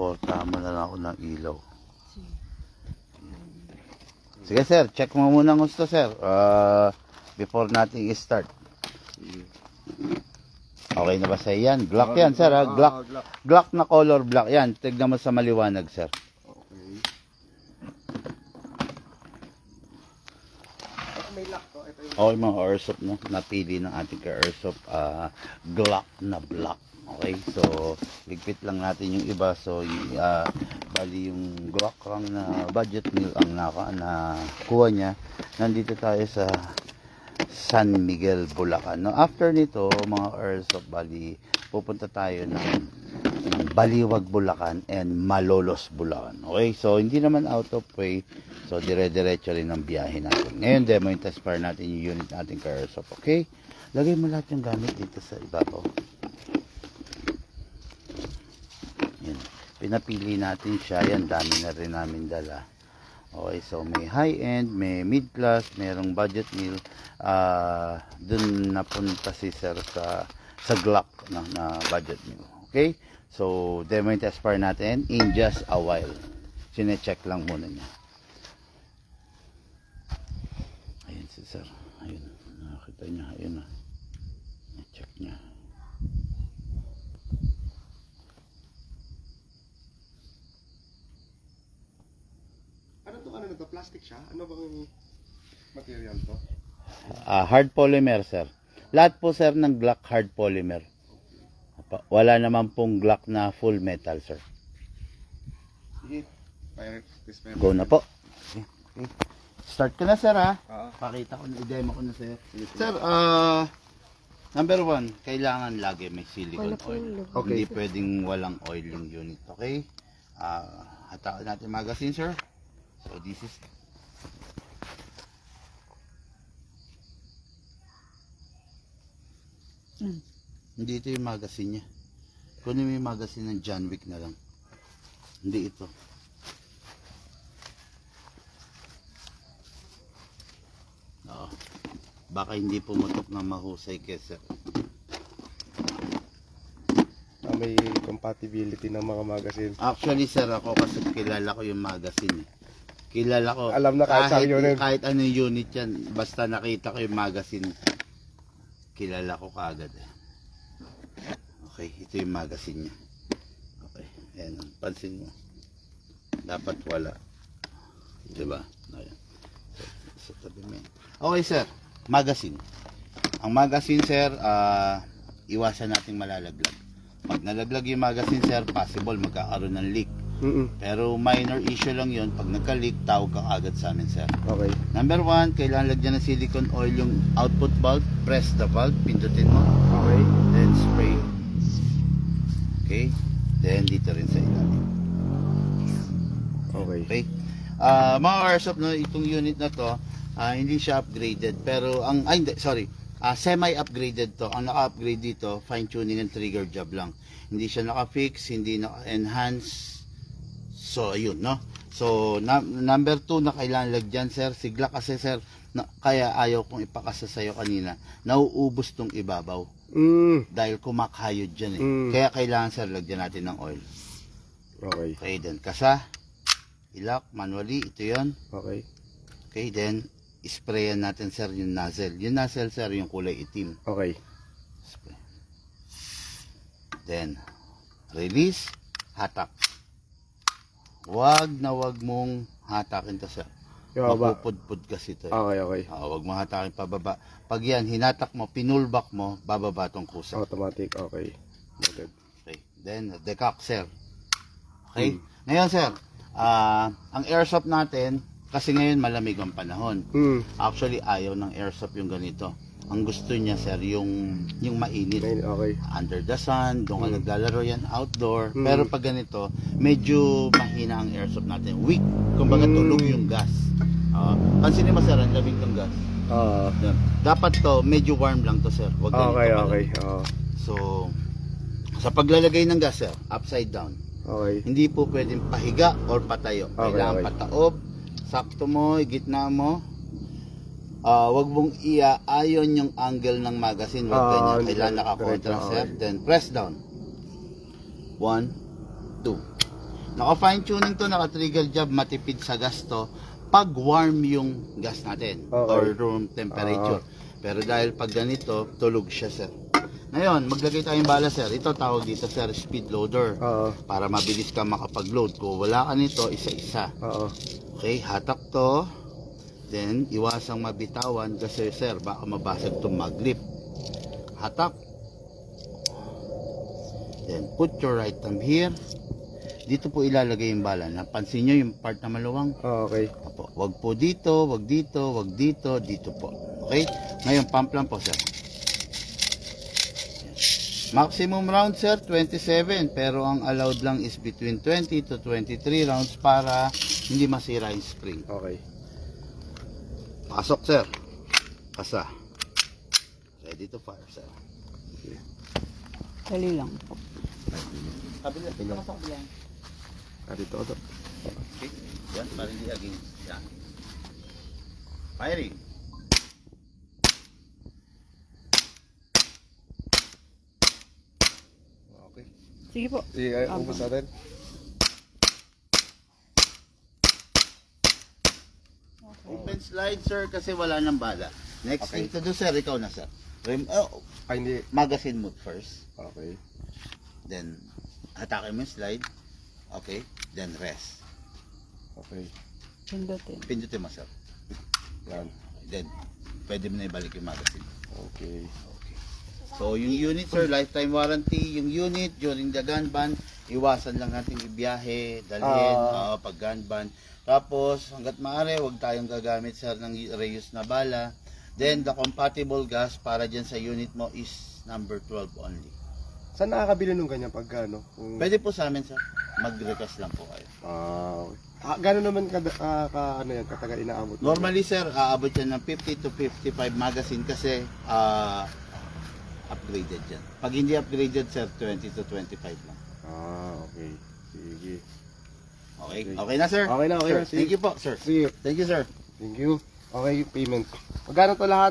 suportahan mo na lang ako ng ilaw. Sige sir, check mo muna ang gusto sir. Before natin i-start. Okay na ba sa yan? Glock yan sir ha? Glock na color black yan. Tignan mo sa maliwanag sir. May lock to. Ito yung Okay mga airsoft no? Napili ng ating ka-airsoft Glock na black. Okay, so ligpit lang natin yung iba. So bali yung Glock lang na budget meal ang nakuha niya. Nandito tayo sa San Miguel, Bulacan. No, after nito mga airsoft, bali pupunta tayo ng Baliwag, Bulacan and Malolos, Bulacan. Okay, so hindi naman out of way. So dire-diretso rin ang biyahe natin. Ngayon demo yung test fire natin yung unit natin ka-airsoft. Okay, lagay mo lahat yung gamit dito sa ibabaw. Yan. Pinapili natin siya. Yan, dami na rin namin dala. Okay, so may high-end, may mid-class, mayroong budget meal. Dun napunta si sir sa Glock na budget meal. Okay, so demo yung test fire natin in just a while. Sine-check lang muna niya. Ayun si sir. Ayun, nakita niya. Ayun na. Check niya. ano na to? Plastic siya? Ano bang material to? Hard polymer sir. Lahat po sir ng Glock hard polymer. Wala naman pong Glock na full metal sir. Sige. Go na po. Okay. Start ka na sir ha. Pakita ko na, i-demo ko na sir. Sir, number 1, kailangan lagi may silicone oil. Okay. Hindi pwedeng walang oil yung unit. Okay? Hatakan natin magazine sir. So this is hindi ito yung magazine niya. Kunin mo yung magazine ng John Wick na lang. Hindi ito. Oo. Baka hindi pumutok na mahusay kesa. May compatibility ng mga magazine. Actually sir, ako kasi kilala ko yung magazine. Kilala ko. Alam na kahit saan unit. Kahit anong unit yan. Basta nakita ko yung magazine. Kilala ko kaagad. Okay, ito yung magazine niya. Okay, ayan. Pansin mo. Dapat wala. Diba? Ayan. Sa tabi mo yan. Okay sir, magazine. Ang magazine sir, iwasan nating malalaglag. Pag nalaglag yung magazine sir, possible magkakaroon ng leak. Pero minor issue lang yun. Pag nagka-leak, tawag ka agad sa amin sir. Okay. Number 1, kailangan lagyan ng silicone oil yung output valve. Press the valve, pindutin mo. Okay. Then spray. Okay. Then dito rin sa ilalim. Okay. Okay. Mga airsoft no, itong unit na to, hindi siya upgraded pero ang semi-upgraded to. Ang naka-upgrade dito, fine tuning and trigger job lang. Hindi siya naka-fix, hindi naka-enhance. So ayun no. So number 2 na kailangan lagyan sir, sigla kasi sir, kaya ayaw kong ipakasa sa'yo kanina. Nauubos tong ibabaw. Dahil kumakayod dyan eh. Kaya kailangan sir lagyan natin ng oil. Okay. Okay, then kasa, ilak manually, ito yon. Okay. Okay, then sprayan natin sir yung nozzle. Yung nozzle sir yung kulay itim. Okay. Spray. Then release, hatak. Wag mong hatakin to sir. Mapupudpud kasi ito. Okay, okay. Wag mo hatakin pababa. Pag yan, hinatak mo, pinulbak mo, bababa tong kusa. Automatic, okay. Noted. Okay. Then, decock, sir. Okay? Ngayon, sir, ang airsoft natin, kasi ngayon malamig ang panahon. Actually, ayaw ng airsoft yung ganito. Ang gusto niya, sir, yung mainit. Okay. Under the sun, doon ka naglalaro yan, outdoor. Pero pag ganito, medyo mahina ang airsoft natin. Weak. Kumbaga, tulog yung gas. Pansinin mo, sir, ang lamig ng gas. Dapat to, medyo warm lang to, sir. Wag ganito Okay. So, sa paglalagay ng gas, sir, upside down. Okay. Hindi po pwedeng pahiga or patayo. Kailangan pataob, sakto mo, gitna mo. Wag mong iaayon yung angle ng magazine. Wag ganyan. Kailangan nakakontra, sir. Then press down. 1, 2. Naka-fine tuning to, naka-trigger job, matipid sa gas to. Pag warm yung gas natin, Okay. or room temperature. Pero dahil pag ganito, tulog siya, sir. Ngayon, maglagay tayong bala, sir. Ito tawag dito, sir, speed loader. Oo. Para mabilis ka makapag-load. Kung wala ka nito, isa-isa. Oo. Okay, hatak to. Then, iwasang mabitawan kasi, sir, baka mabasag itong maglip. Hatak. Then, put your right thumb here. Dito po ilalagay yung bala. Napansin nyo yung part na maluwang? Okay. Opo. Wag po dito, wag dito, wag dito, dito po. Okay? Ngayon, pump lang po, sir. Maximum round, sir, 27. Pero ang allowed lang is between 20 to 23 rounds para hindi masira yung spring. Okay. Pasok, sir. Kasa. Ready to fire, sir. Dali lang po. Kabila. Kabila. Sa kabila. Dito ito. Okay. Yan, para hindi against. Yan. Firing. Okay. Sige po. Ubus natin. Open slide, sir, kasi wala nang bala. Next Okay. thing to do, sir, ikaw na, sir. Ay, hindi. Magazine mode first. Okay. Then, atake mo yung slide. Okay. Then, rest. Okay. Pindutin. Pindutin mo, sir. Yan. Then, pwede mo na ibalik yung magazine. Okay. Okay. So, yung unit, sir, lifetime warranty. Yung unit, during the gun ban, iwasan lang natin ibiyahe, dalhin, pag gun ban. Tapos, hanggat maaari, huwag tayong gagamit, sir, ng reuse na bala. Then, the compatible gas para dyan sa unit mo is number 12 only. Saan nakakabili nung ganyan pag ano? Pwede po sa amin, sir. Mag-request lang po kayo. Okay. Gano'n naman ano yan, katagal inaabot? Normally, sir, aabot yan ng 50 to 55 magazine kasi upgraded yan. Pag hindi upgraded, sir, 20 to 25 lang. Okay. Sige. Okay? Okay na, sir? Okay na, okay Sir, na. Sige. thank you po, sir. Sige. Thank you, sir. Thank you. Okay, payment. Magkano to lahat?